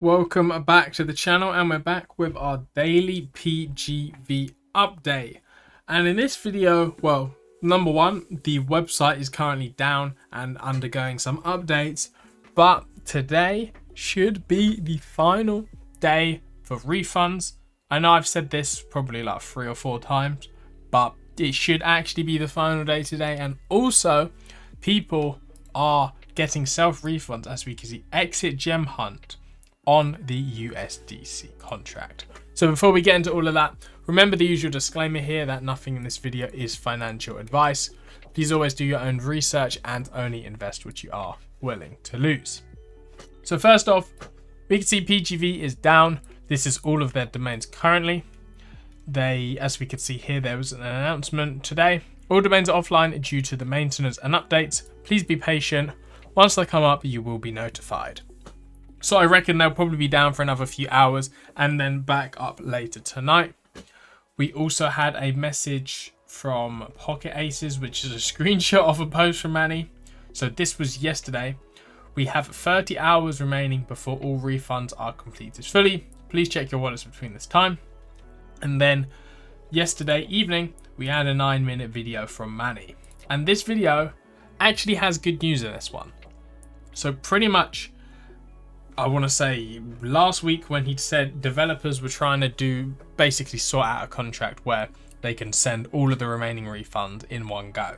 Welcome back to the channel, and we're back with our daily PGV update. And in this video, well, number one, the website is currently down and undergoing some updates, but today should be the final day for refunds. I know I've said this probably like 3 or 4 times, but it should actually be the final day today. And also, people are getting self-refunds, as we can see, exit gem hunt on the USDC contract. So before we get into all of that, remember the usual disclaimer here that nothing in this video is financial advice. Please always do your own research and only invest what you are willing to lose. So first off, we can see PGV is down. This is all of their domains currently. As we can see here, there was an announcement today. All domains are offline due to the maintenance and updates. Please be patient. Once they come up, you will be notified. So I reckon they'll probably be down for another few hours and then back up later tonight. We also had a message from Pocket Aces, which is a screenshot of a post from Manny. So this was yesterday. We have 30 hours remaining before all refunds are completed fully. Please check your wallets between this time. And then yesterday evening, we had a 9-minute video from Manny. And this video actually has good news in this one. So pretty much, I want to say last week when he said developers were trying to basically sort out a contract where they can send all of the remaining refunds in one go.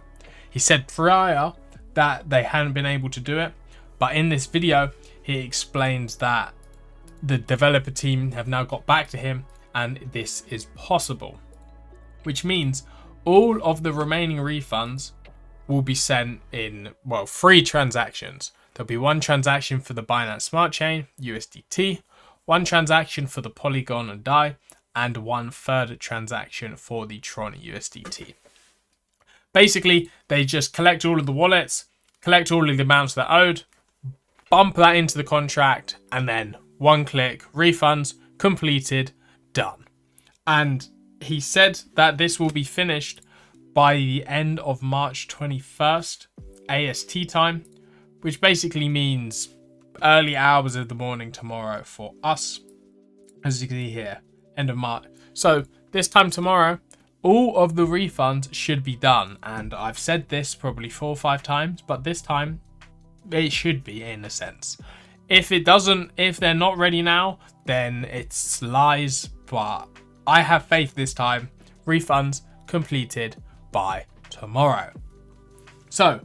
He said prior that they hadn't been able to do it, but in this video he explains that the developer team have now got back to him and this is possible, which means all of the remaining refunds will be sent in, well, 3 transactions. There'll be 1 transaction for the Binance Smart Chain, USDT, 1 transaction for the Polygon and DAI, and 1 further transaction for the Tron USDT. Basically, they just collect all of the wallets, collect all of the amounts that owed, bump that into the contract, and then 1 click, refunds, completed, done. And he said that this will be finished by the end of March 21st, AST time, which basically means early hours of the morning tomorrow for us, as you can see here, end of March. So this time tomorrow, all of the refunds should be done. And I've said this probably 4 or 5 times, but this time it should be, in a sense. If they're not ready now, then it's lies, but I have faith this time. Refunds completed by tomorrow. So,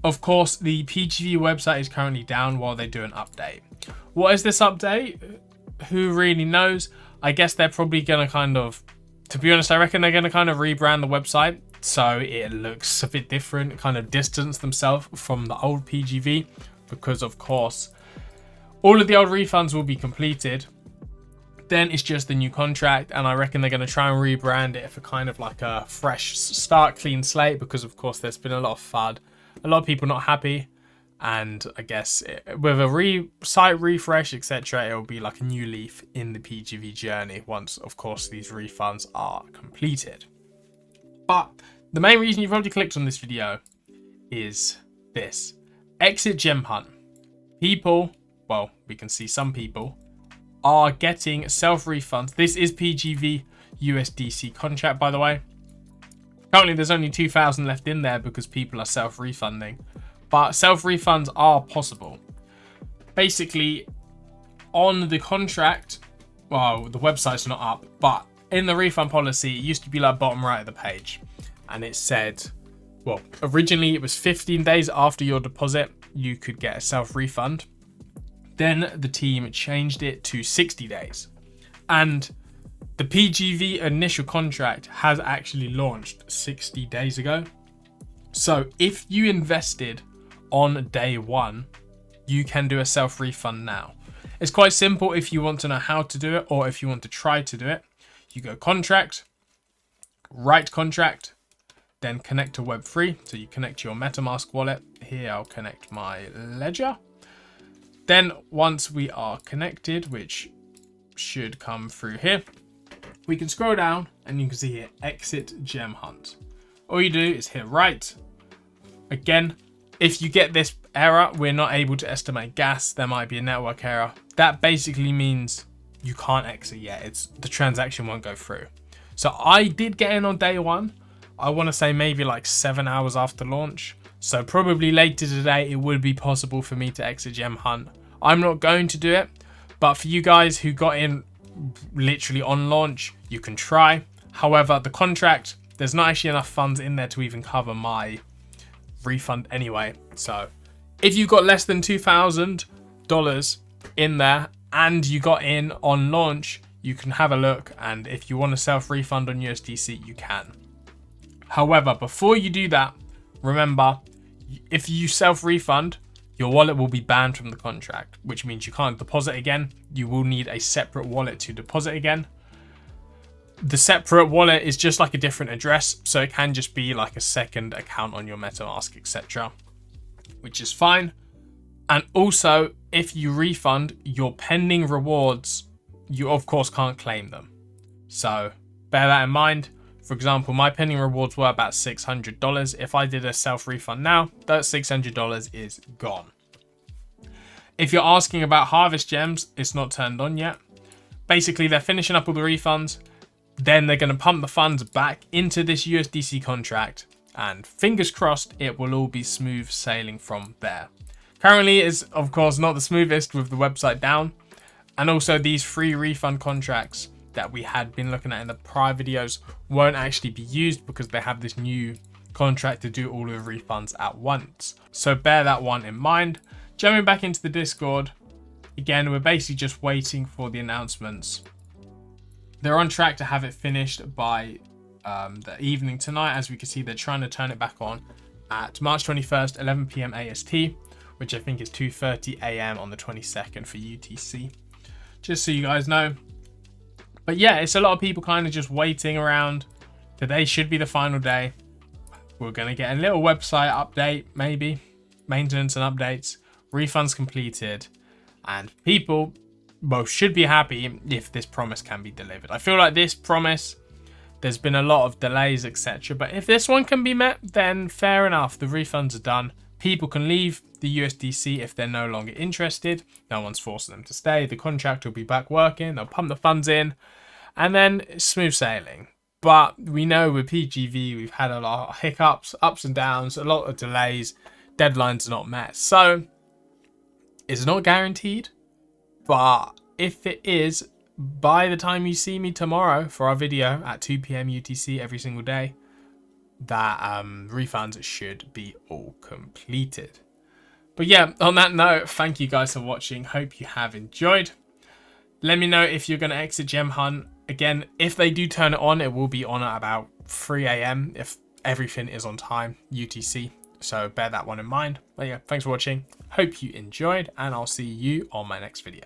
of course, the PGV website is currently down while they do an update. What is this update? Who really knows? I guess they're probably going to to be honest, I reckon they're going to kind of rebrand the website so it looks a bit different, kind of distance themselves from the old PGV, because of course, all of the old refunds will be completed. Then it's just the new contract, and I reckon they're going to try and rebrand it for kind of like a fresh start, clean slate, because of course there's been a lot of FUD. A lot of people not happy, and I guess with a site refresh, etc., it will be like a new leaf in the PGV journey once, of course, these refunds are completed. But the main reason you've probably clicked on this video is this: exit gem hunt. People, well, we can see some people are getting self-refunds. This is PGV USDC contract, by the way. Currently, there's only 2,000 left in there because people are self-refunding. But self-refunds are possible. Basically, on the contract, well, the website's not up, but in the refund policy, it used to be like bottom right of the page. And it said, well, originally it was 15 days after your deposit, you could get a self-refund. Then the team changed it to 60 days. And the PGV initial contract has actually launched 60 days ago. So if you invested on day 1, you can do a self-refund now. It's quite simple if you want to know how to do it, or if you want to try to do it. You go contract, write contract, then connect to Web3. So you connect your MetaMask wallet. Here I'll connect my ledger. Then once we are connected, which should come through here, we can scroll down and you can see here, exit gem hunt. All you do is hit write. Again, if you get this error, we're not able to estimate gas. There might be a network error. that basically means you can't exit yet. The transaction won't go through. So I did get in on day one. I want to say maybe like 7 hours after launch. So probably later today, it would be possible for me to exit Gem Hunt. I'm not going to do it, but for you guys who got in literally on launch, you can try. However, the contract, there's not actually enough funds in there to even cover my refund anyway. So if you got less than $2,000 in there and you got in on launch, you can have a look. And if you want to self-refund on USDC, you can. However, before you do that, remember, if you self-refund, your wallet will be banned from the contract, which means you can't deposit again. You will need a separate wallet to deposit again. The separate wallet is just like a different address, so it can just be like a second account on your MetaMask, etc., which is fine. And also, if you refund your pending rewards, you of course can't claim them. So bear that in mind. For example, my pending rewards were about $600. If I did a self-refund now, that $600 is gone. If you're asking about harvest gems, it's not turned on yet. Basically, they're finishing up all the refunds. Then they're going to pump the funds back into this USDC contract. And fingers crossed, it will all be smooth sailing from there. Currently, it's of course not the smoothest with the website down. And also these free refund contracts that we had been looking at in the prior videos won't actually be used because they have this new contract to do all of the refunds at once. So bear that one in mind. Jumping back into the Discord, again, we're basically just waiting for the announcements. They're on track to have it finished by the evening tonight. As we can see, they're trying to turn it back on at March 21st, 11 PM AST, which I think is 2:30 AM on the 22nd for UTC. Just so you guys know. But yeah, it's a lot of people kind of just waiting around. Today should be the final day. We're going to get a little website update, maybe. Maintenance and updates. Refunds completed. And people, well, should be happy if this promise can be delivered. I feel like this promise, there's been a lot of delays, etc. But if this one can be met, then fair enough. The refunds are done. People can leave the USDC if they're no longer interested. No one's forcing them to stay. The contract will be back working. They'll pump the funds in. And then it's smooth sailing. But we know with PGV, we've had a lot of hiccups, ups and downs, a lot of delays. Deadlines are not met. So it's not guaranteed. But if it is, by the time you see me tomorrow for our video at 2 PM UTC every single day, that refunds should be all completed. But yeah, on that note, thank you guys for watching. Hope you have enjoyed. Let me know if you're going to exit Gem Hunt. Again, if they do turn it on, it will be on at about 3 AM if everything is on time, UTC. So bear that one in mind. But yeah, thanks for watching. Hope you enjoyed, and I'll see you on my next video.